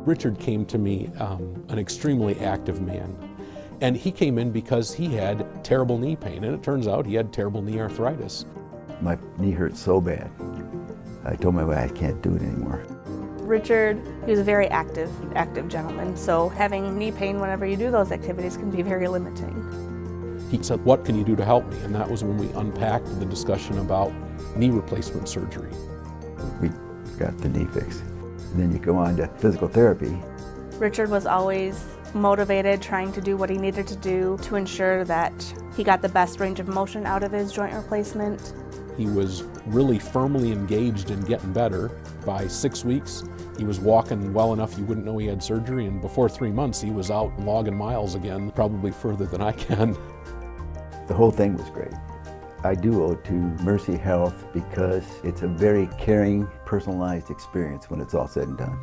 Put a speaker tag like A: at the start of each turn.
A: Richard came to me an extremely active man. And he came in because he had terrible knee pain, and it turns out he had terrible knee arthritis.
B: My knee hurt so bad. I told my wife I can't do it anymore.
C: Richard, he was a very active gentleman, so having knee pain whenever you do those activities can be very limiting.
A: He said, "What can you do to help me?" And that was when we unpacked the discussion about knee replacement surgery.
B: We got the knee fixed. And then you go on to physical therapy.
C: Richard was always motivated, trying to do what he needed to do to ensure that he got the best range of motion out of his joint replacement.
A: He was really firmly engaged in getting better. By 6 weeks, he was walking well enough you wouldn't know he had surgery, and before 3 months, he was out logging miles again, probably further than I can.
B: The whole thing was great. I do owe it to Mercy Health because it's a very caring, personalized experience when it's all said and done.